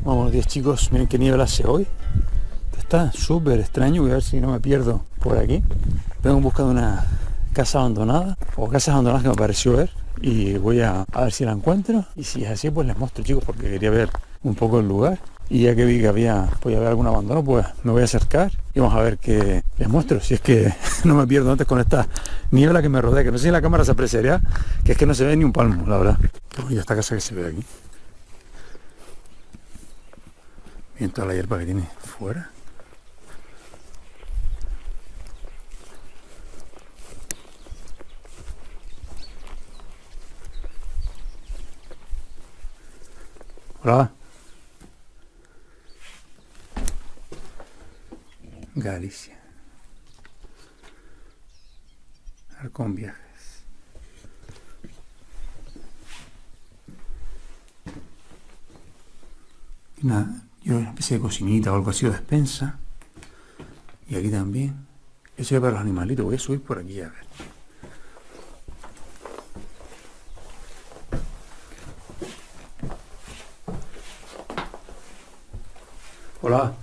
Buenos días, chicos, miren qué nivel hace hoy. Está súper extraño, voy a ver si no me pierdo por aquí. Vengo en busca de una casa abandonada o casas abandonadas que me pareció ver y voy a ver si la encuentro, y si es así pues les muestro, chicos, porque quería ver un poco el lugar, y ya que vi que podía haber algún abandono, pues me voy a acercar y vamos a ver qué les muestro, si es que no me pierdo antes con esta niebla que me rodea, que no sé si en la cámara se apreciará, que es que no se ve ni un palmo, la verdad. Qué bonita esta casa que se ve aquí. Miren toda la hierba que tiene fuera. Hola. Galicia. Halcón Viajes. Y nada, yo una especie de cocinita o algo así, o despensa. Y aquí también. Eso es para los animalitos. Voy a subir por aquí a ver. Hola.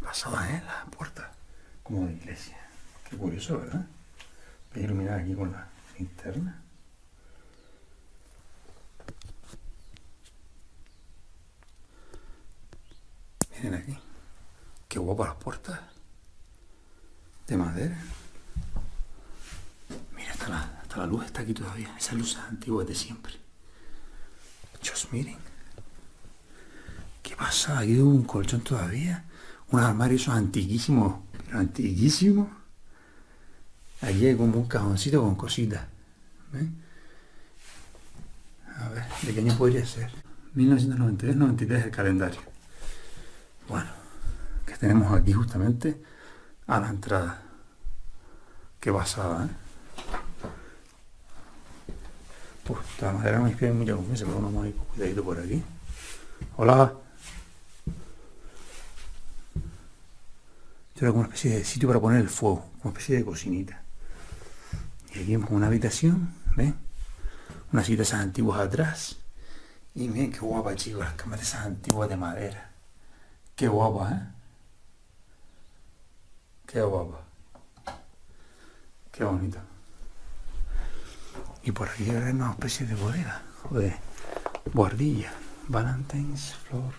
Pasada, la puerta. Como de iglesia. Qué curioso, ¿verdad? Voy a iluminar aquí con la linterna. Miren aquí. Qué guapas las puertas. De madera. Mira, hasta la luz está aquí todavía. Esa luz antigua de siempre. Dios, miren. ¿Qué pasa? Aquí hubo un colchón todavía. Un armario esos antiquísimos. Pero antiquísimos. Aquí hay como un cajoncito con cositas. ¿Ves? A ver, ¿de qué año podría ser? 1992-93 el calendario. Bueno, que tenemos aquí justamente a la entrada. Qué pasada, ¿eh? Pues la madera no me inspira mucha confianza, pero vamos a ir con cuidadito por aquí. Hola. Esto era como una especie de sitio para poner el fuego, como una especie de cocinita. Y aquí vemos una habitación, ¿ven? Unas sillas antiguas atrás. Y miren qué guapa, chicos, las camas esas antiguas de madera. Qué guapa, ¿eh? Qué guapa. Qué bonito. Y por aquí hay una especie de bodega, o de guardilla. Valentine's Floor.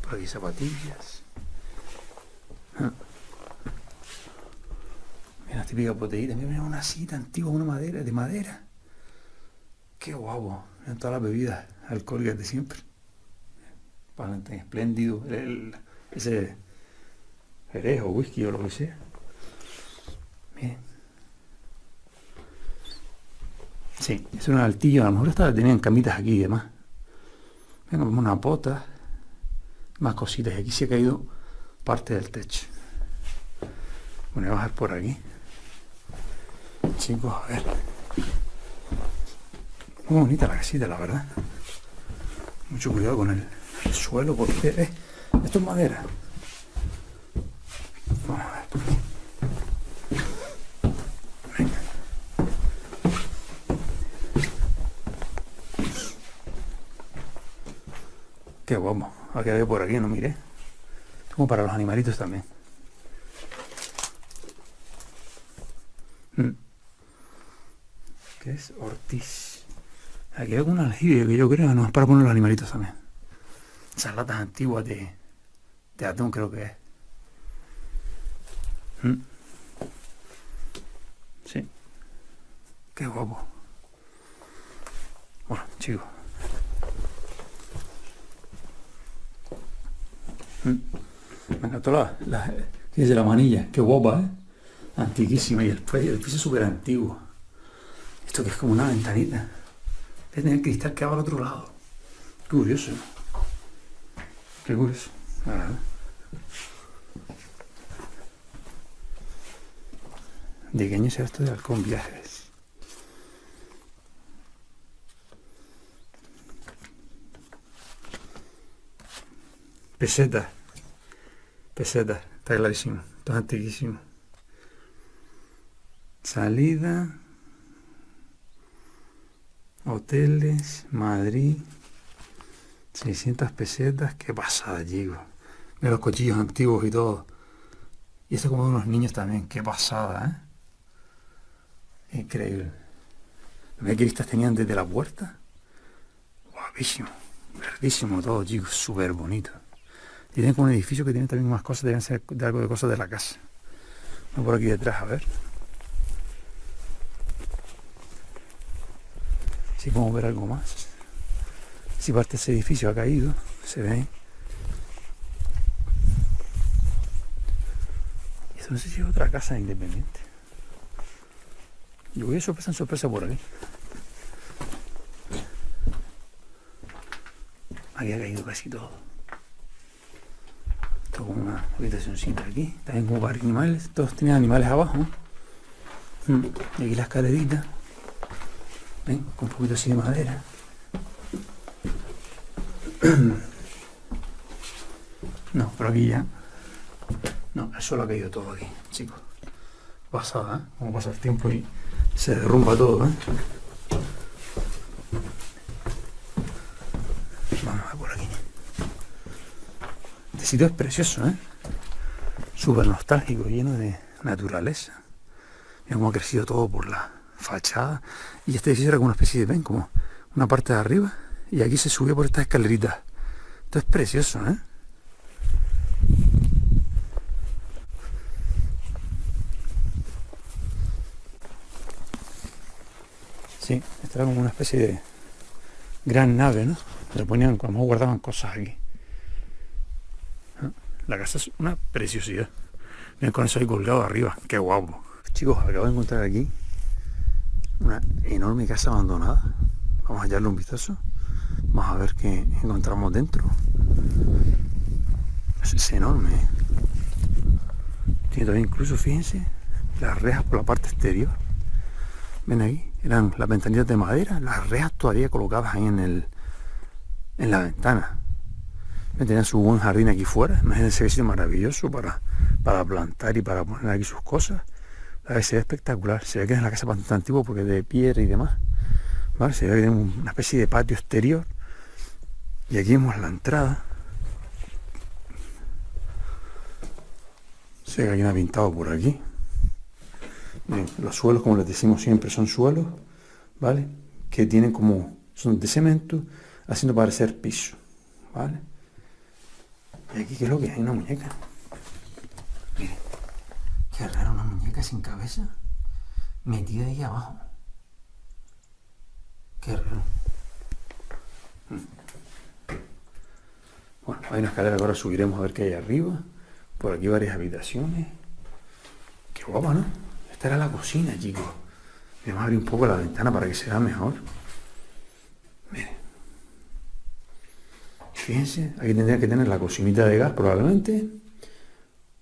Por aquí zapatillas. Mira las típicas botellitas. Mira una cita antigua, una madera, de madera. Qué guapo. Miren todas las bebidas alcohólicas de siempre. Valentine espléndido. Ese jerez o whisky o lo que sea. Miren. Sí, es una altillo. A lo mejor tenían camitas aquí y demás. Venga, vamos una pota. Más cositas. Y aquí se ha caído parte del techo. Bueno, voy a bajar por aquí. Chicos, a ver. Muy bonita la casita, la verdad. Mucho cuidado con el suelo, porque esto es madera. Vamos a ver por aquí. Venga. Qué guapo. A que había por aquí, no miré. Como para los animalitos también. ¿Qué es? Ortiz. Aquí hay un aljibe que yo creo que no es para poner los animalitos también. Esas latas antiguas de atún creo que es. Sí. Qué guapo. Bueno, chicos. Me encantó fíjese la manilla. Qué guapa, ¿eh? Antiquísima. Y el piso es súper antiguo. Esto que es como una ventanita. Debe tener cristal que va al otro lado. Qué curioso. Qué curioso. La verdad. ¿De qué año será esto de Halcón Viajes? Peseta. Peseta. Está clarísimo. Está antiquísimo. Salida Hoteles, Madrid, 600 pesetas. Qué pasada, chicos. Mira los cochillos antiguos y todo. Y esto como de unos niños también. Qué pasada, ¿eh? Increíble. Mira qué vistas tenían desde la puerta. Guapísimo. Verdísimo todo, chicos. Súper bonito. Y tienen como un edificio que tiene también más cosas. Deben ser de algo de cosas de la casa. Voy por aquí detrás, a ver. Si podemos ver algo más. Si parte de ese edificio ha caído, se ve ahí. Esto no sé si es otra casa independiente. Yo voy de sorpresa en sorpresa por aquí. Aquí ha caído casi todo. Esto como una habitacioncita aquí. También como para animales. Todos tenían animales abajo. Y aquí la escalerita. ¿Ven? Con un poquito así de madera. No, pero aquí ya. No, el suelo ha caído todo aquí, chicos. Pasada, ¿eh? Como pasa el tiempo y se derrumba todo, ¿eh? Vamos a ver por aquí. Este sitio es precioso, ¿eh? Súper nostálgico, lleno de naturaleza. Mira cómo ha crecido todo por la fachada. Y este edificio era como una especie de, ven, como una parte de arriba. Y aquí se subió por estas escaleritas. Esto es precioso, ¿eh? Sí, esta era como una especie de gran nave, ¿no? Le ponían, como guardaban cosas aquí. La casa es una preciosidad. Miren con eso ahí colgado arriba. Qué guapo. Chicos, acabo de encontrar aquí una enorme casa abandonada. Vamos a echarle un vistazo. Vamos a ver qué encontramos dentro. Es enorme, ¿eh? Tiene también incluso, fíjense, las rejas por la parte exterior. Ven ahí, eran las ventanillas de madera, las rejas todavía colocadas ahí en la ventana. Tenían su buen jardín aquí fuera. Imagínense que sitio maravilloso para plantar y para poner aquí sus cosas. La verdad, se ve espectacular. Se ve que es la casa bastante antigua porque es de piedra y demás. ¿Vale? Se ve que tiene una especie de patio exterior. Y aquí vemos la entrada. Se ve que alguien ha pintado por aquí. Miren, los suelos, como les decimos siempre, son suelos, ¿vale? Que tienen como, son de cemento, haciendo parecer piso, ¿vale? Y aquí, ¿qué es lo que hay? Una muñeca. Miren, qué raro, una muñeca sin cabeza metida ahí abajo. Qué raro. Bueno, hay una escalera que ahora subiremos a ver qué hay arriba. Por aquí varias habitaciones. Qué guapa, ¿no? Esta era la cocina, chicos. Vamos a abrir un poco la ventana para que se vea mejor. Miren. Fíjense, aquí tendría que tener la cocinita de gas probablemente.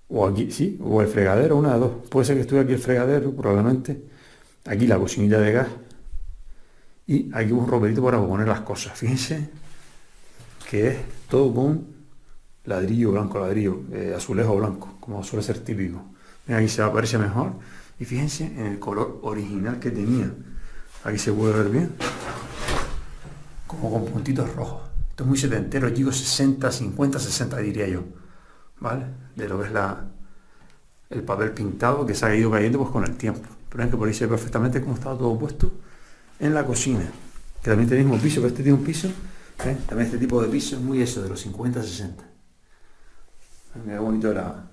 O aquí, sí, o el fregadero, una de dos. Puede ser que estuviera aquí el fregadero, probablemente. Aquí la cocinita de gas. Y aquí un roperito para poner las cosas. Fíjense que es todo con ladrillo blanco, azulejo blanco, como suele ser típico. Miren, aquí se aparece mejor. Y fíjense en el color original que tenía. Aquí se puede ver bien. Como con puntitos rojos. Esto es muy setentero, chicos, 60, 50, 60 diría yo. ¿Vale? De lo que es el papel pintado que se ha ido cayendo pues con el tiempo. Pero ven que por ahí se ve perfectamente cómo estaba todo puesto en la cocina. Que también tiene el mismo piso, pero este tiene un piso. ¿Eh? También este tipo de piso es muy eso, de los 50, 60. Mira bonito la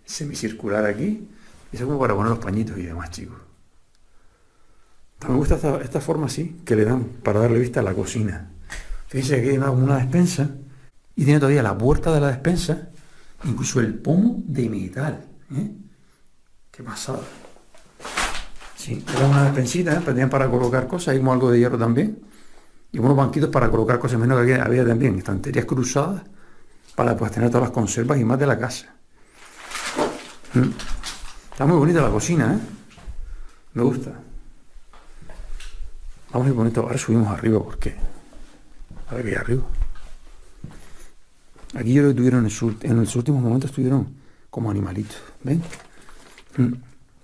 semicircular aquí. Y eso como para poner los pañitos y demás, chicos. También me gusta esta forma así, que le dan para darle vista a la cocina. Fíjense que aquí hay una despensa y tiene todavía la puerta de la despensa, incluso el pomo de metal. Qué pasada. Sí, era una despensita, pero tenían para colocar cosas, hay como algo de hierro también. Y unos banquitos para colocar cosas, menos que había también estanterías cruzadas para pues, tener todas las conservas y más de la casa. Está muy bonita la cocina, ¿eh? Me gusta. Vamos a ir bonito. Ahora subimos arriba porque... A ver qué hay arriba. Aquí yo creo que tuvieron en los últimos momentos tuvieron como animalitos. ¿Ven?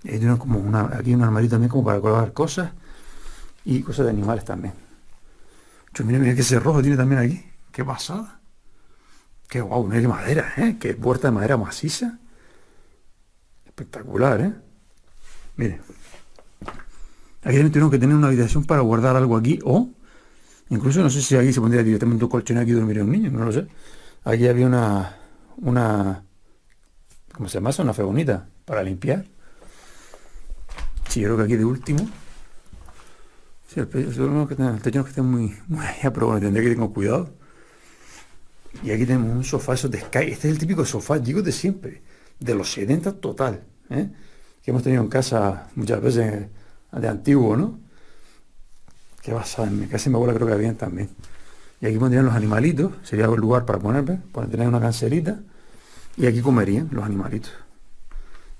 Y tuvieron como aquí un armario también como para colocar cosas y cosas de animales también. Mira, mira qué cerrojo tiene también aquí. Qué pasada. Qué guau, mira qué madera, ¿eh? Qué puerta de madera maciza. Espectacular, ¿eh? Mire. Aquí también tenemos que tener una habitación para guardar algo aquí. O, incluso no sé si aquí se pondría directamente un colchón aquí y dormiría un niño. No lo sé. Aquí había una ¿cómo se llama eso? Una fegonita para limpiar. Sí, yo creo que aquí de último. Sí, el techo no es que esté muy allá, pero bueno, tendré que ir con cuidado. Y aquí tenemos un sofá, esos de Sky. Este es el típico sofá, digo, de siempre. De los 70 total. ¿Eh? Que hemos tenido en casa muchas veces de antiguo, ¿no? Qué basada, en mi casa y mi abuela creo que habían también. Y aquí pondrían los animalitos, sería el lugar para ponerme, para tener una cancerita. Y aquí comerían los animalitos.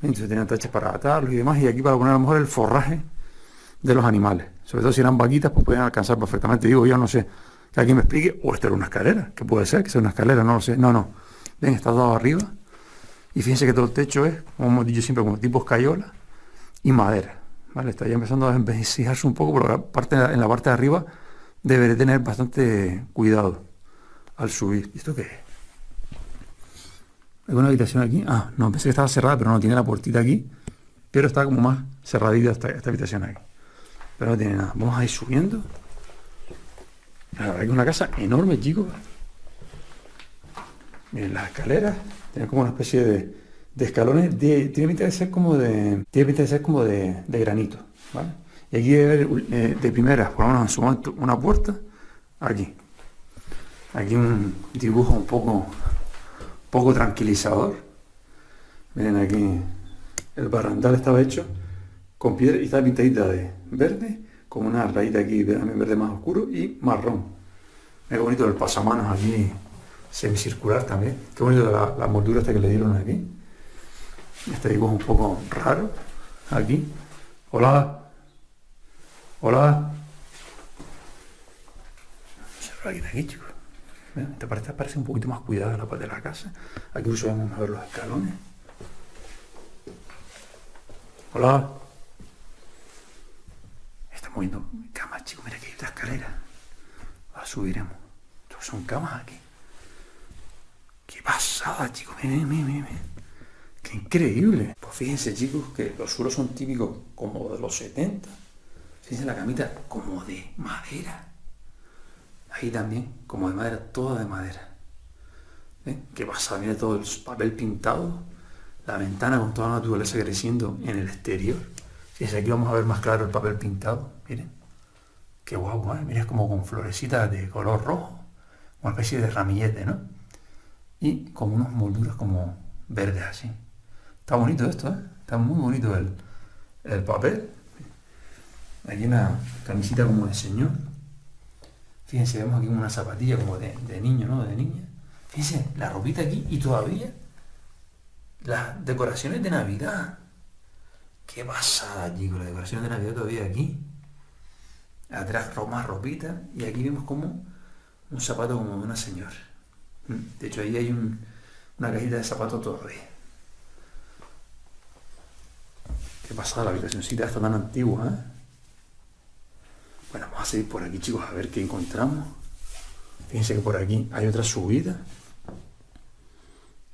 Entonces tenían tachas para atarlos y demás. Y aquí para poner a lo mejor el forraje de los animales. Sobre todo si eran vaquitas, pues podían alcanzar perfectamente. Digo, yo no sé, que alguien me explique. O esto era una escalera, que puede ser, que sea una escalera, no lo sé. No, no. Ven, está todo arriba. Y fíjense que todo el techo es, como hemos dicho siempre, como tipo escayola y madera. ¿Vale? Está ya empezando a envejecijarse un poco, pero en la parte de arriba deberé tener bastante cuidado al subir. ¿Y esto qué es? ¿Alguna habitación aquí? Ah, no, pensé que estaba cerrada, pero no tiene la puertita aquí. Pero está como más cerradita esta habitación aquí. Pero no tiene nada. Vamos a ir subiendo. La verdad que es una casa enorme, chicos. Miren las escaleras. Tiene como una especie de escalones. Tiene pinta de ser como de granito. ¿Vale? Y aquí debe haber de primeras, por lo menos en su momento, una puerta. Aquí. Aquí un dibujo un poco tranquilizador. Miren aquí. El barandal estaba hecho con piedra y está pintadita de verde, con una rayita aquí de verde más oscuro y marrón. Mira qué bonito el pasamanos aquí, semicircular también. Qué bonito la moldura esta que le dieron aquí. Este dibujo un poco raro. Aquí. Hola. Hola. Cerrar aquí de aquí, chicos. Esta parte parece un poquito más cuidada la parte de la casa. Aquí incluso vamos a ver los escalones. Hola. Está moviendo camas, chicos. Mira que hay otra escalera. Ahora subiremos. Estos son camas aquí. Qué pasada, chicos. Miren. Qué increíble. Pues fíjense, chicos, que los suelos son típicos como de los 70. Fíjense la camita como de madera. Ahí también, como de madera, toda de madera. ¿Ven? Qué pasada. Mira todo el papel pintado. La ventana con toda la naturaleza creciendo en el exterior. Fíjense, aquí vamos a ver más claro el papel pintado. Miren. Qué guapo, ¿eh? Miren, es como con florecitas de color rojo. Una especie de ramillete, ¿no? Y como unas molduras como verdes así. Está bonito esto, ¿eh? Está muy bonito el papel. Aquí una camisita como de señor. Fíjense, vemos aquí una zapatilla como de niño, ¿no? De niña. Fíjense, la ropita aquí y todavía las decoraciones de Navidad. Qué pasada, chicos, las decoraciones de Navidad todavía aquí. Atrás más ropita. Y aquí vemos como un zapato como de una señora. De hecho, ahí hay una cajita de zapatos todavía. Qué pasada la habitacióncita esta tan antigua, ¿eh? Bueno, vamos a seguir por aquí, chicos, a ver qué encontramos. Fíjense que por aquí hay otra subida.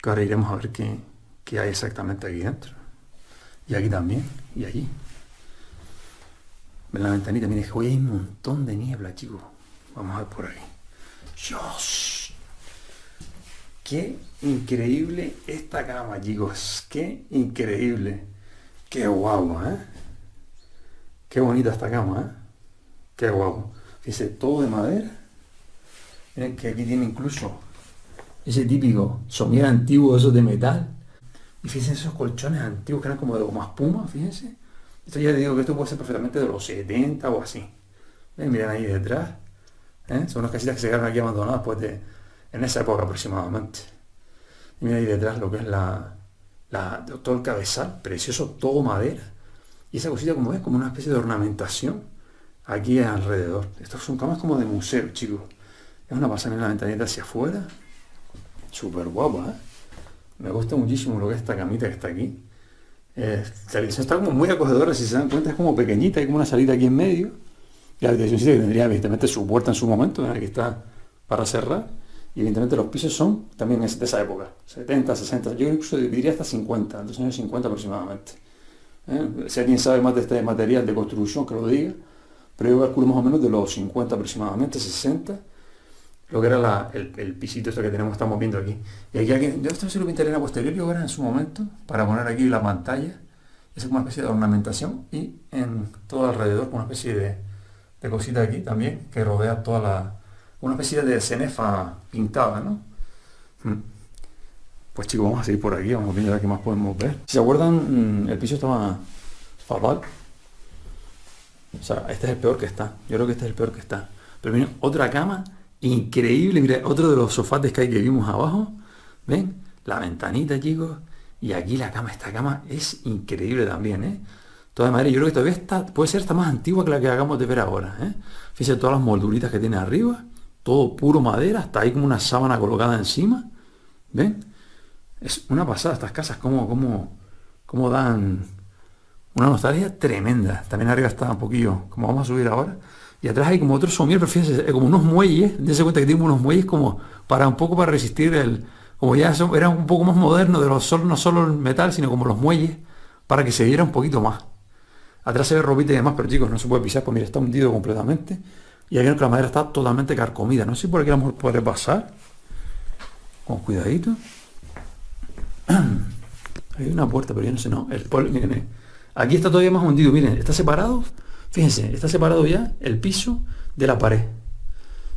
Que ahora iremos a ver qué hay exactamente aquí dentro. Y aquí también, y allí. Ven la ventanita, miren, hoy hay un montón de niebla, chicos. Vamos a ver por aquí. ¡Dios! ¡Qué increíble esta cama, chicos! ¡Qué increíble! ¡Qué guapo, eh! ¡Qué bonita esta cama, eh! ¡Qué guapo! Fíjense, todo de madera. Miren que aquí tiene incluso ese típico somier antiguo, esos de metal. Y fíjense esos colchones antiguos que eran como de goma espuma, fíjense. Esto ya les digo que esto puede ser perfectamente de los 70 o así. ¿Ven? Miren ahí detrás. Son unas casitas que se quedaron aquí abandonadas pues en esa época aproximadamente. Y miren ahí detrás lo que es todo el cabezal, precioso, todo madera. Y esa cosita como es, como una especie de ornamentación aquí alrededor. Estos son camas como de museo, chicos. Es una pasada en la ventanita hacia afuera. Súper guapa, ¿eh? Me gusta muchísimo lo que es esta camita que está aquí. La habitación está como muy acogedora, si se dan cuenta, es como pequeñita, hay como una salita aquí en medio. La habitacioncita que tendría evidentemente su puerta en su momento, ¿eh? Aquí está para cerrar. Y evidentemente los pisos son también de esa época, 70, 60, yo incluso diría hasta 50, de los años 50 aproximadamente. Si alguien sabe más de este material de construcción, que lo diga, pero yo calculo más o menos de los 50 aproximadamente, 60, lo que era el pisito este que tenemos, estamos viendo aquí. Y aquí alguien, yo esto se lo pintaré en la posterior, yo ahora en su momento, para poner aquí la pantalla, es como una especie de ornamentación y en todo alrededor, una especie de cosita aquí también, que rodea toda una especie de cenefa pintada, ¿no? Pues chicos, vamos a seguir por aquí, vamos viendo a ver qué más podemos ver. Si se acuerdan, el piso estaba fatal. O sea, este es el peor que está. Yo creo que este es el peor que está. Pero miren, otra cama increíble. Mira, otro de los sofás de Sky que vimos abajo. ¿Ven? La ventanita, chicos. Y aquí la cama, esta cama es increíble también, ¿eh? Toda de madera. Yo creo que todavía está, puede ser esta más antigua que la que acabamos de ver ahora, ¿eh? Fíjense todas las molduritas que tiene arriba. Todo puro madera. Está ahí como una sábana colocada encima. ¿Ven? Es una pasada estas casas, como dan una nostalgia tremenda. También arriba está un poquillo, como vamos a subir ahora. Y atrás hay como otro somier, pero fíjense, como unos muelles. Dense cuenta que tiene unos muelles como para un poco para resistir como ya era un poco más moderno de no solo el metal, sino como los muelles, para que se viera un poquito más. Atrás se ve ropita y demás, pero chicos, no se puede pisar, pues mira, está hundido completamente. Y aquí la madera está totalmente carcomida. No sé si por aquí a lo mejor podré pasar. Con cuidadito. Hay una puerta, pero yo no sé, no. Miren, aquí está todavía más hundido, miren, está separado. Fíjense, está separado ya el piso de la pared.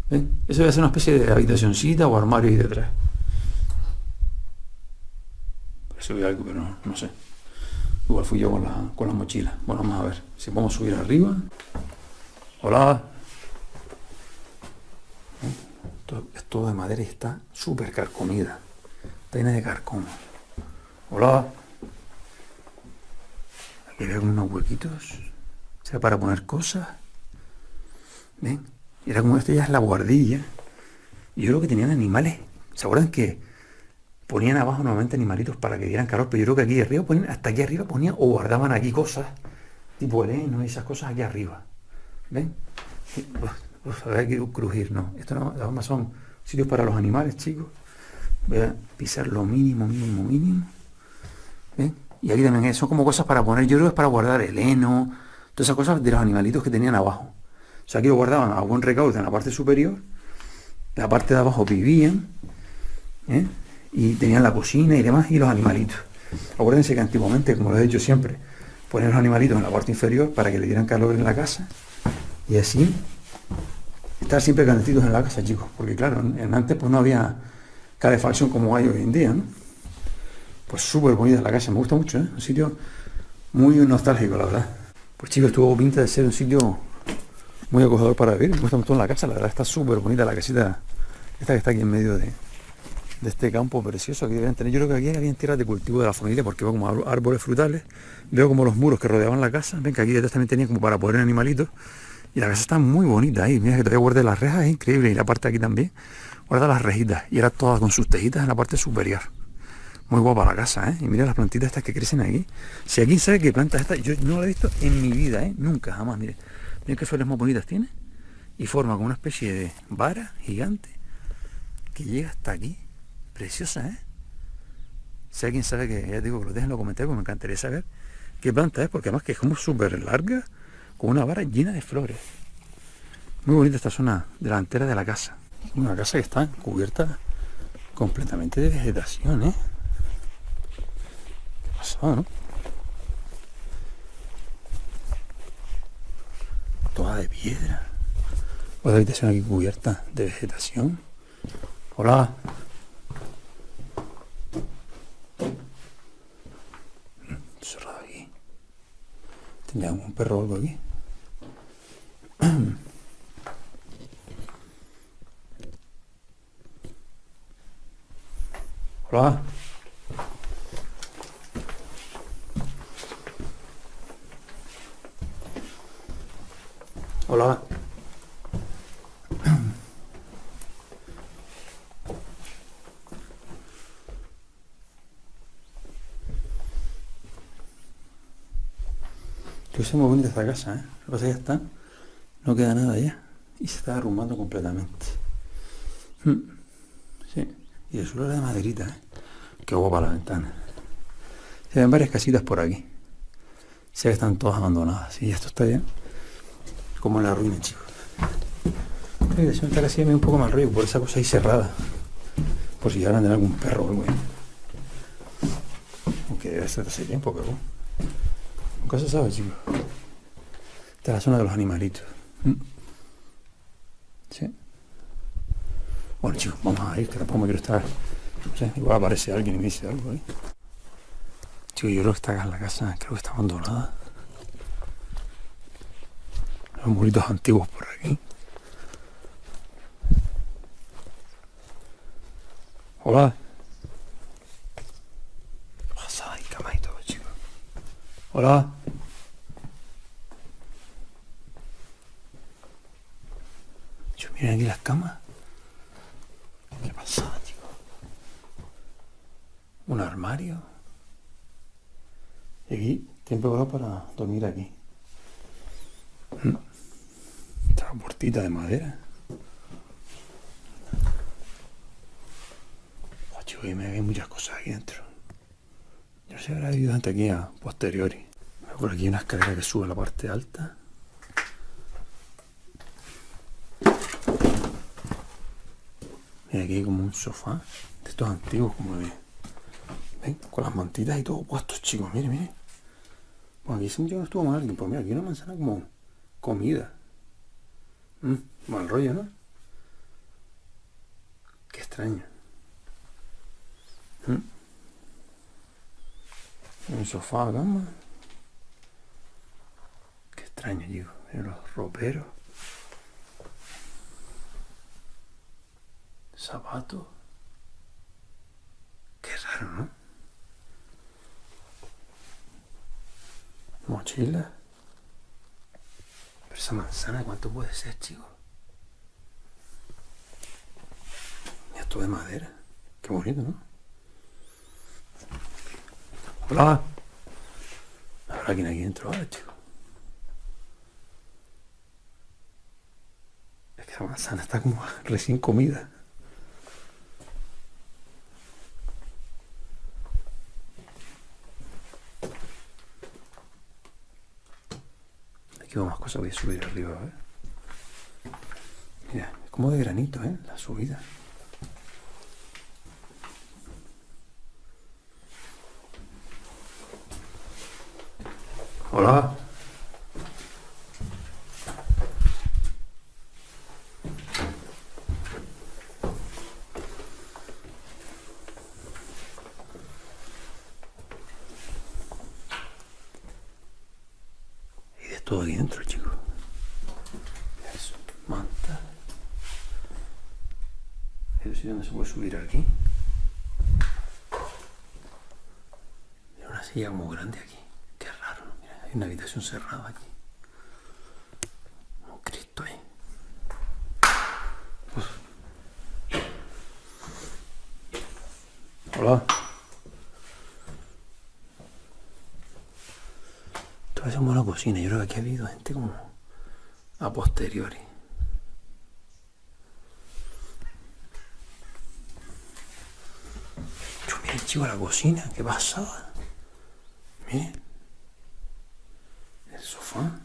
¿Ven? Eso debe ser una especie de habitacioncita o armario ahí detrás. Parece que hay algo, pero no sé. Igual fui yo con la mochila. Bueno, vamos a ver si podemos subir arriba. Hola. Es todo de madera y está súper carcomida. Está llena de carcoma. Hola. Aquí veo como unos huequitos. Será para poner cosas. ¿Ven? Y era como esto ya es la guardilla. Y yo creo que tenían animales. ¿Se acuerdan que ponían abajo normalmente animalitos para que dieran calor? Pero yo creo que aquí arriba hasta aquí arriba ponían o guardaban aquí cosas. Tipo heno y esas cosas aquí arriba. ¿Ven? Hay que crujir, no. Esto no, las más son sitios para los animales, chicos. Voy a pisar lo mínimo. ¿Ven? Y aquí también son como cosas para poner, yo creo que es para guardar el heno, todas esas cosas de los animalitos que tenían abajo. O sea, aquí lo guardaban a buen recaudo en la parte superior, la parte de abajo vivían, ¿eh? Y tenían la cocina y demás, y los animalitos. Acuérdense que antiguamente, como lo he dicho siempre, ponían los animalitos en la parte inferior para que le dieran calor en la casa, y así estar siempre calentitos en la casa, chicos, porque claro, antes pues no había calefacción como hay hoy en día, ¿no? Pues súper bonita la casa, me gusta mucho, ¿eh? Un sitio muy nostálgico, la verdad. Pues chicos, tuvo pinta de ser un sitio muy acogedor para vivir. Me gusta mucho la casa, la verdad está súper bonita la casita, esta que está aquí en medio de este campo precioso que deben tener. Yo creo que aquí había tierras de cultivo de la familia porque veo como árboles frutales, veo como los muros que rodeaban la casa, ven que aquí detrás también tenía como para poner animalitos. Y la casa está muy bonita ahí, mira que todavía guarda las rejas, es increíble, y la parte de aquí también, guarda las rejitas, y era toda con sus tejitas en la parte superior. Muy guapa la casa, ¿eh? Y mira las plantitas estas que crecen aquí. Si alguien sabe qué plantas estas, yo no la he visto en mi vida, ¿eh? Nunca, jamás, mire. Mira qué flores más bonitas tiene. Y forma como una especie de vara gigante que llega hasta aquí. Preciosa, ¿eh? Si alguien sabe que, ya digo, que lo dejen en los comentarios, me encantaría saber qué planta es, porque además que es como súper larga, con una vara llena de flores. Muy bonita esta zona delantera de la casa. Una casa que está cubierta completamente de vegetación, ¿eh? ¿Qué pasó, no? Toda de piedra. Otra habitación aquí cubierta de vegetación. Hola. Cerrado aquí. ¿Tendría algún perro o algo aquí? Hola. Hola. Es muy bonita esta casa, ¿eh? Lo que pasa es que está, No queda nada ya. Y se está derrumbando completamente. Sí. Y el suelo era de maderita, ¿eh? Qué guapa la ventana. Se ven varias casitas por aquí. Se ve que están todas abandonadas. Y esto está ya como en la ruina, chicos. La habitación está casi un poco mal rollo por esa cosa ahí cerrada. Por si llegaran a tener algún perro o algo. Aunque debe ser hace tiempo, pero nunca se sabe, chicos. Esta es la zona de los animalitos. Sí. Bueno, chicos, vamos a ir, que tampoco me quiero estar. No sé, igual aparece alguien y me dice algo ahí. Chicos, yo creo que esta la casa, creo que está abandonada. Los muritos antiguos por aquí. Hola. Pasada y cama y todo, chicos. Hola. Chicos, miren aquí las camas. ¿Qué pasada, chicos? Un armario. Y aquí, tiempo preparado para dormir aquí. Esta puertita de madera. Oh, chicos, y me hay muchas cosas aquí dentro. Yo no sé si habrá vivido antes aquí a posteriori. Por aquí hay una escalera que sube a la parte alta. Mira, aquí hay como un sofá de estos antiguos, como de... ¿Ven? Con las mantitas y todo puestos, chicos. Miren, miren. Bueno, aquí siempre no estuvo mal alguien. Pues mira, aquí hay una manzana como comida. Mal rollo, ¿no? Qué extraño. Un sofá, cama. Qué extraño, chicos. Miren los roperos. Zapatos. Qué raro, ¿no? Mochila. Pero esa manzana, ¿cuánto puede ser, chicos? Mira, esto de madera. Qué bonito, ¿no? Hola. Habrá alguien aquí dentro ahora, chicos. Es que la manzana está como recién comida. Aquí veo más cosas, voy a subir arriba, a ver. Mira, es como de granito, ¿eh? La subida. Hola. Y de todo aquí dentro, chicos. Eso, manta. Hay un sitio donde se puede subir aquí. Hay una silla muy grande aquí. Qué raro, ¿no? Mira, hay una habitación cerrada aquí. Un Cristo ahí. Hola. Esto parece como una cocina. Yo creo que aquí ha habido gente como a posteriori. Miren, chicos, la cocina. Qué pasada. Miren. El sofá.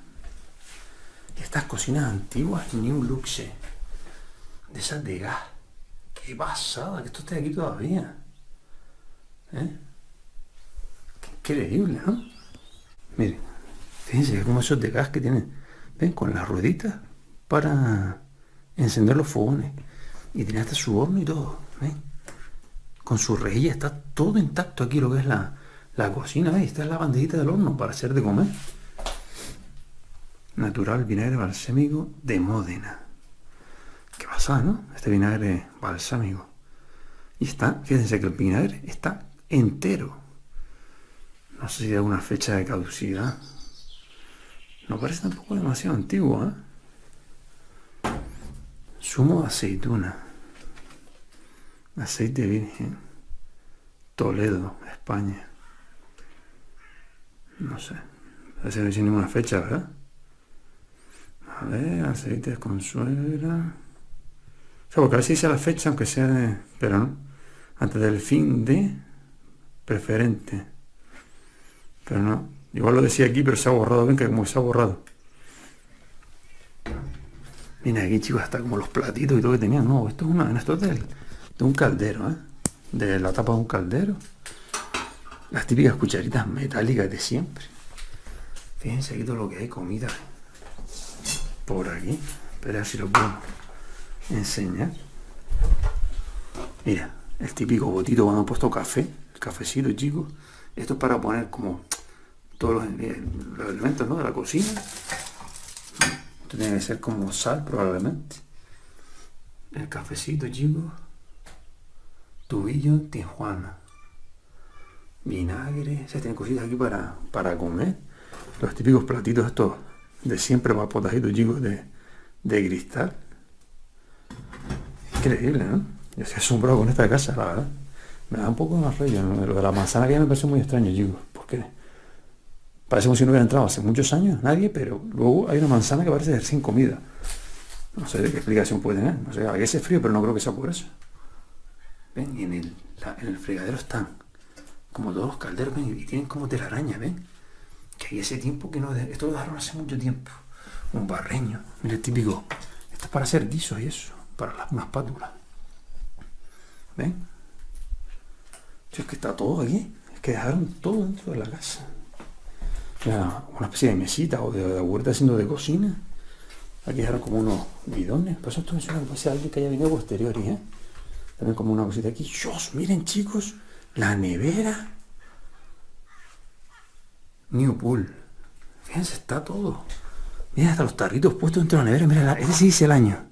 Y estas cocinas antiguas, New Luxe. De esas de gas. Qué pasada, que esto esté aquí todavía. ¿Eh? Qué increíble, ¿no? Miren, fíjense como esos de gas que tienen, ven, con las rueditas para encender los fogones. Y tiene hasta su horno y todo, ven. Con su rejilla está todo intacto aquí lo que es la cocina, ¿ves? Esta es la bandejita del horno para hacer de comer. Natural vinagre balsámico de Módena. Qué pasada, ¿no? Este vinagre balsámico. Y está, fíjense que el vinagre está entero. No sé si hay alguna fecha de caducidad. No parece tampoco demasiado antiguo, ¿eh? Zumo de aceituna. Aceite virgen. Toledo, España. No sé. Parece que no hay ninguna fecha, ¿verdad? A A ver, aceites con suegra. O sea, porque a veces dice la fecha, aunque sea de... Pero no. Antes del fin de preferente. Pero no. Igual lo decía aquí, pero se ha borrado. Ven que como se ha borrado. Mira aquí, chicos, hasta como los platitos y todo que tenían. No, esto es de un caldero, ¿eh? De la tapa de un caldero. Las típicas cucharitas metálicas de siempre. Fíjense aquí todo lo que hay, comida. Por aquí. Espera si lo puedo enseñar. Mira, el típico botito cuando han puesto café. El cafecito, chicos. Esto es para poner como todos los elementos, ¿no?, de la cocina. Esto tiene que ser como sal, probablemente. El cafecito, chicos. Tubillo Tijuana. Vinagre. Se tienen cositas aquí para comer. Los típicos platitos estos de siempre, para potajitos, chicos, de cristal. Increíble, ¿no? Yo estoy asombrado con esta casa, la verdad. Me da un poco más rollo, ¿no? Lo de la manzana que ya me parece muy extraño, chicos. Porque parece como si no hubiera entrado hace muchos años nadie, pero luego hay una manzana que parece de sin comida. No sé de qué explicación puede tener. No sé, a veces es frío, pero no creo que sea por eso. Ven, y en el fregadero están como todos los calderos, ven, y tienen como telaraña, ven. Que hay ese tiempo que no... Esto lo dejaron hace mucho tiempo. Un barreño. Mira, el típico. Esto es para hacer guisos y eso. Para una espátula. ¿Ven? Es que está todo aquí. Es que dejaron todo dentro de la casa. Mira, una especie de mesita o de huerta haciendo de cocina. Aquí dejaron como unos bidones. Pues esto me suena que puede ser alguien que haya venido posterior, ¿eh? También como una cosita aquí. ¡Dios! Miren, chicos. La nevera. New Pool. Fíjense, está todo. Mira, hasta los tarritos puestos dentro de la nevera. Mira, ese sí dice el año.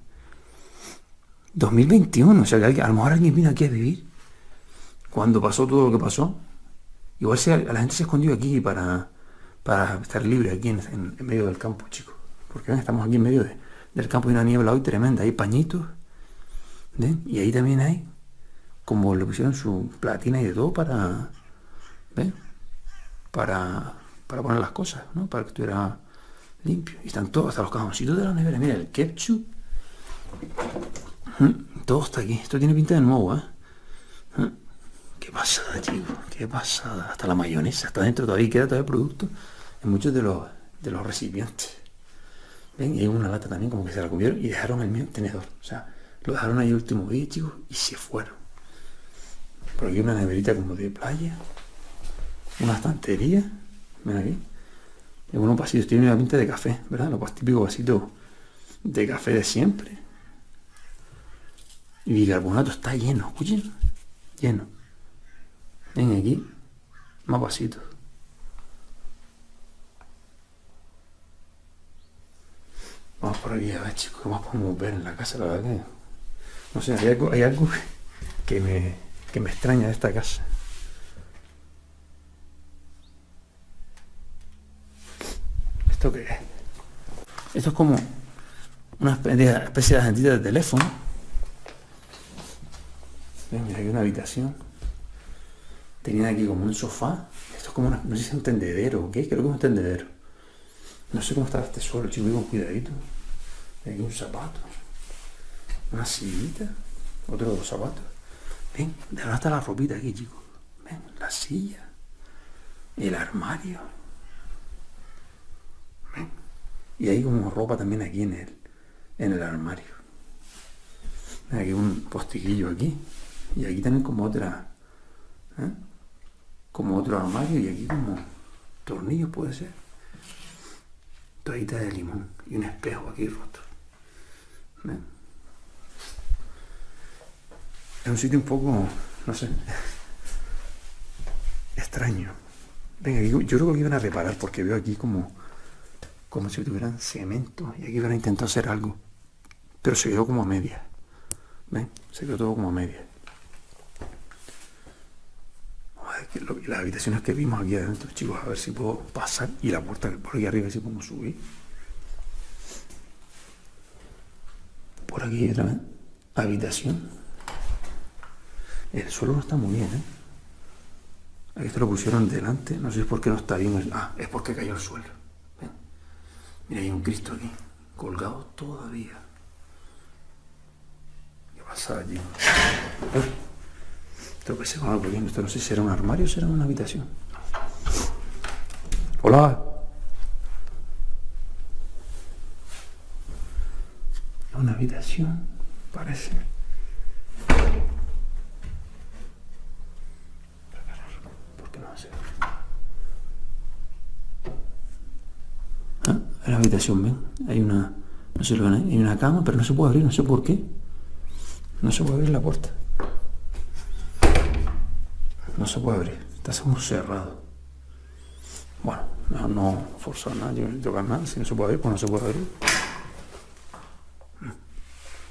2021. O sea, que a lo mejor alguien vino aquí a vivir cuando pasó todo lo que pasó. Igual a la gente se escondió aquí para estar libre aquí en medio del campo, chicos. Porque ven, estamos aquí en medio del campo y una niebla hoy tremenda. Hay pañitos. ¿Ven? Y ahí también hay, como le pusieron su platina y de todo para... ¿Ven? Para poner las cosas, ¿no? Para que estuviera limpio. Y están todos, hasta los cajoncitos de la nevera. Mira, el ketchup. Todo está aquí. Esto tiene pinta de nuevo, ¿eh? Qué pasada, chicos. Qué pasada. Hasta la mayonesa está dentro todavía. Queda todavía producto en muchos de los recipientes. Ven, y hay una lata también como que se la comieron y dejaron el mismo tenedor. O sea, lo dejaron ahí el último día, chicos, y se fueron. Por aquí una neverita como de playa. Una estantería. Ven aquí. Y unos pasitos. Tiene una pinta de café, ¿verdad? Los típicos vasitos de café de siempre. Y bicarbonato está lleno, escuchen. Lleno. Ven aquí. Más vasitos. Vamos por aquí a ver, chicos, qué más podemos ver en la casa, la verdad que... No sé, hay algo que me extraña de esta casa. ¿Esto qué es? Esto es como una especie de agentita de teléfono. Ven, mira, aquí una habitación. Tenían aquí como un sofá. Esto es como una... No sé si es un tendedero o qué. Creo que es un tendedero. No sé cómo está este suelo, chicos. Con cuidadito. Aquí un zapato. Una sillita. Otro de los zapatos. Ven, de verdad está la ropita aquí, chicos. Ven, la silla. El armario. Ven. Y hay como ropa también aquí en el armario. Ven, aquí un postiguillo aquí. Y aquí también como otra... como otro armario. Y aquí como tornillos puede ser. Toallita de limón. Y un espejo aquí roto. ¿Ven? Es un sitio un poco, no sé, extraño. Venga, yo creo que iban a reparar porque veo aquí como si tuvieran cemento y aquí iban a intentar hacer algo. Pero se quedó como a media. ¿Ven? Se quedó todo como a media. Las habitaciones que vimos aquí adentro, chicos, a ver si puedo pasar. Y la puerta por aquí arriba, si puedo subir. Por aquí otra vez. Habitación. El suelo no está muy bien, ¿eh? Aquí esto lo pusieron delante. No sé por qué no está bien. Es porque cayó el suelo. ¿Ven? Mira, hay un Cristo aquí. colgado todavía. ¿Qué pasa allí? Tengo que ser con algo bien. Esto no sé si será un armario o será una habitación. Hola. Una habitación, parece. ¿Por qué no hace? Ah, en la habitación, ven. Hay una. No sé lo que hay una cama, pero no se puede abrir, no sé por qué. No se puede abrir la puerta. No se puede abrir. Está como cerrado. Bueno, no forzar nada, yo no tocar nada. Si no se puede abrir, pues no se puede abrir.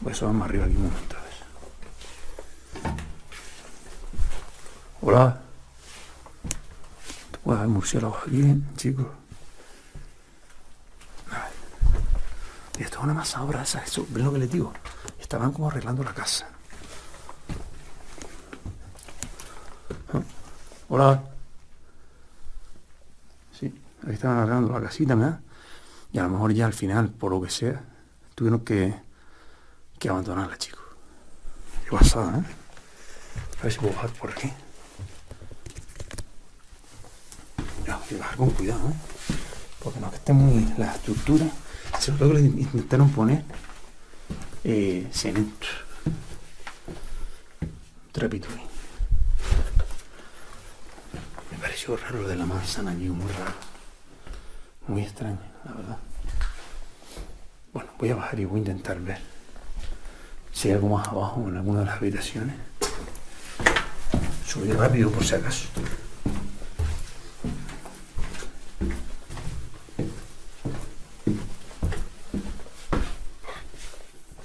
Voy a subir más arriba aquí un momento. A ver. Hola. Puede haber murciélagos aquí, chicos. Y esto es una mazabra esa. Eso, ¿ven lo que les digo? Estaban como arreglando la casa. Hola. Sí, ahí estaban arreglando la casita, ¿verdad? Y a lo mejor ya al final, por lo que sea, tuvieron que abandonarla, chicos. Qué pasada, ¿eh? A ver si puedo bajar por aquí. No, hay que bajar con cuidado, ¿eh? Porque no es que esté muy la estructura. Sobre todo que le intentaron poner cemento. Un trapito ahí. Me pareció raro lo de la manzana allí, muy raro. Muy extraño, la verdad. Bueno, voy a bajar y voy a intentar ver si hay algo más abajo en alguna de las habitaciones. Subir rápido por si acaso.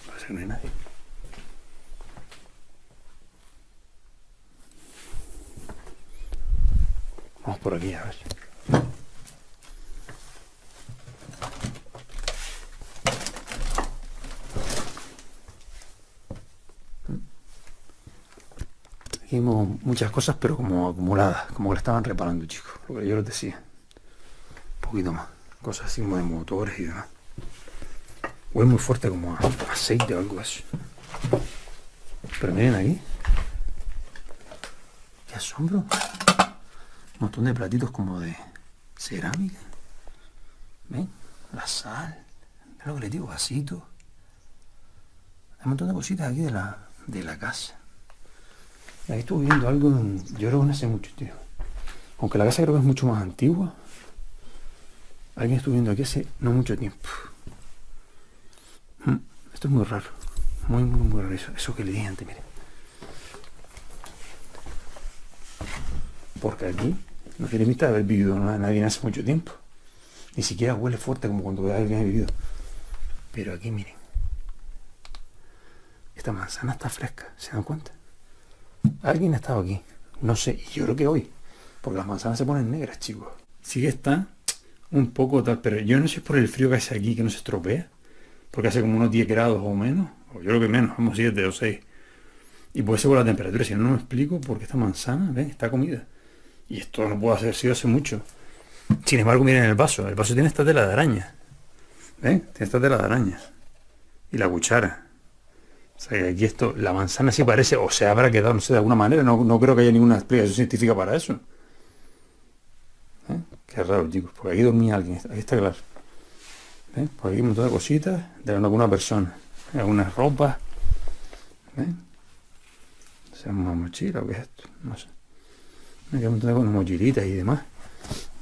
Parece que no hay nadie. Vamos por aquí a ver. Aquí vimos muchas cosas, pero como acumuladas, como que le estaban reparando, chicos. Lo que yo les decía. Un poquito más. Cosas así como de motores y demás. Huele muy fuerte como a aceite o algo así. Pero miren aquí. Qué asombro. Un montón de platitos como de cerámica. ¿Ven? La sal. ¿Ven lo que les digo? Vasitos. Hay un montón de cositas aquí de la casa. Ahí estuve viendo algo, yo creo que no hace mucho tiempo. Aunque la casa creo que es mucho más antigua. Alguien estuvo viendo aquí hace no mucho tiempo. Esto es muy raro. Muy, muy, muy raro eso que le dije antes, miren. Porque aquí no tiene pinta de haber vivido nadie hace mucho tiempo. Ni siquiera huele fuerte como cuando alguien ha vivido. Pero aquí, miren. Esta manzana está fresca, ¿se dan cuenta? Alguien ha estado aquí. No sé, y yo creo que hoy. Porque las manzanas se ponen negras, chicos. Sí que está un poco tal, pero yo no sé si es por el frío que hace aquí que no se estropea. Porque hace como unos 10 grados o menos. O yo creo que menos, como 7 o 6. Y puede ser por la temperatura. Si no me explico, porque esta manzana, ¿ven? Está comida. Y esto no puede haber sido hace mucho. Sin embargo, miren el vaso. El vaso tiene esta tela de araña. ¿Ven? Tiene esta tela de araña. Y la cuchara. O sea, que aquí esto, la manzana sí parece, o se habrá quedado, no sé, de alguna manera. No creo que haya ninguna explicación científica para eso. ¿Eh? Qué raro, chicos. Porque aquí dormía alguien. Aquí está claro. ¿Ven? Por aquí hay un montón de cositas de alguna persona. Algunas ropas. ¿Ven? ¿Será una mochila o qué es esto? No sé. Hay un montón de mochilitas y demás.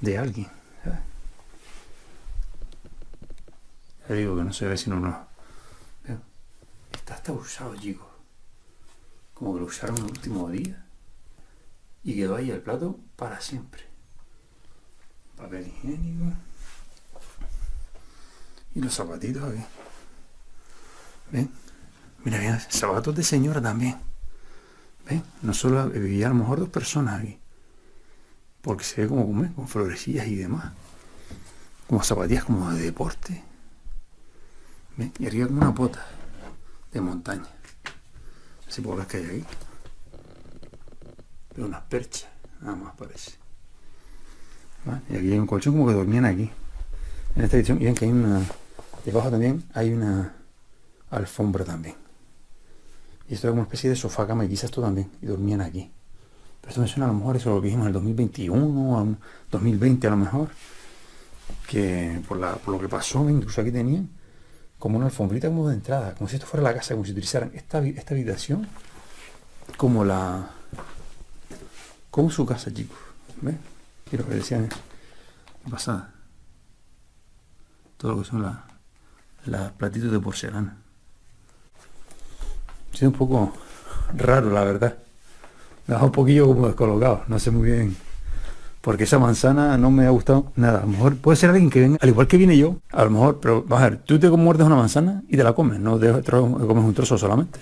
De alguien. ¿Sabes? Ya digo que no se ve sino uno. Está usado, chicos. Como que lo usaron el último día. Y quedó ahí el plato para siempre. Papel higiénico. Y los zapatitos aquí. ¿Ven? Mira, zapatos de señora también. ¿Ven? No solo vivía a lo mejor 2 personas aquí. Porque se ve como con florecillas y demás. Como zapatillas como de deporte. ¿Ven? Y arriba como una bota de montaña. No sé si puedo ver que hay aquí. Pero unas perchas, nada más parece. ¿Vale? Y aquí hay un colchón como que dormían aquí. En esta edición, y ven que hay Debajo también hay una alfombra también. Y esto es como una especie de sofá cama y quizás esto también. Y dormían aquí. Pero esto me suena a lo mejor eso lo que dijimos en el 2021 o 2020 a lo mejor. Que por lo que pasó, incluso aquí tenían como una alfombrita como de entrada. Como si esto fuera la casa, como si utilizaran esta habitación como como su casa, chicos. ¿Ves? Y lo que decían es pasada. Todo lo que son las platitos de porcelana. Ha sido un poco raro, la verdad. Me ha dejado un poquillo como descolocado, no sé muy bien. Porque esa manzana no me ha gustado nada. A lo mejor puede ser alguien que venga, al igual que vine yo, a lo mejor, pero vamos a ver, tú te muerdes una manzana y te la comes, no comes un trozo solamente.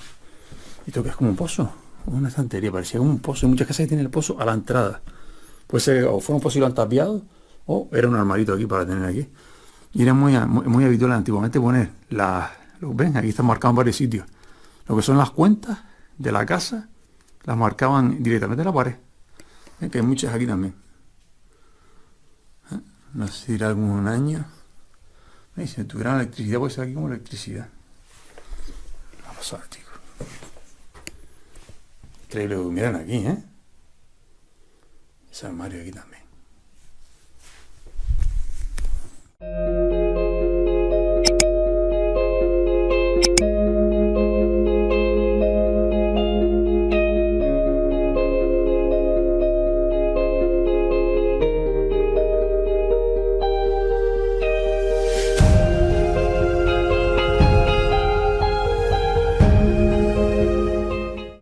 Y tú que es como un pozo, una estantería, parecía como un pozo. Hay muchas casas que tienen el pozo a la entrada. Puede ser, o fue un pozo y lo han tapiado, o era un armarito aquí para tener aquí. Y era muy habitual antiguamente poner ven, aquí están marcados en varios sitios. Lo que son las cuentas de la casa, las marcaban directamente en la pared. Que hay muchas aquí también. No sé si dirá algún año. Si tuvieran electricidad, puede ser aquí como electricidad. Va a pasar, chicos. Increíble que miran aquí, ¿eh? Ese armario aquí también.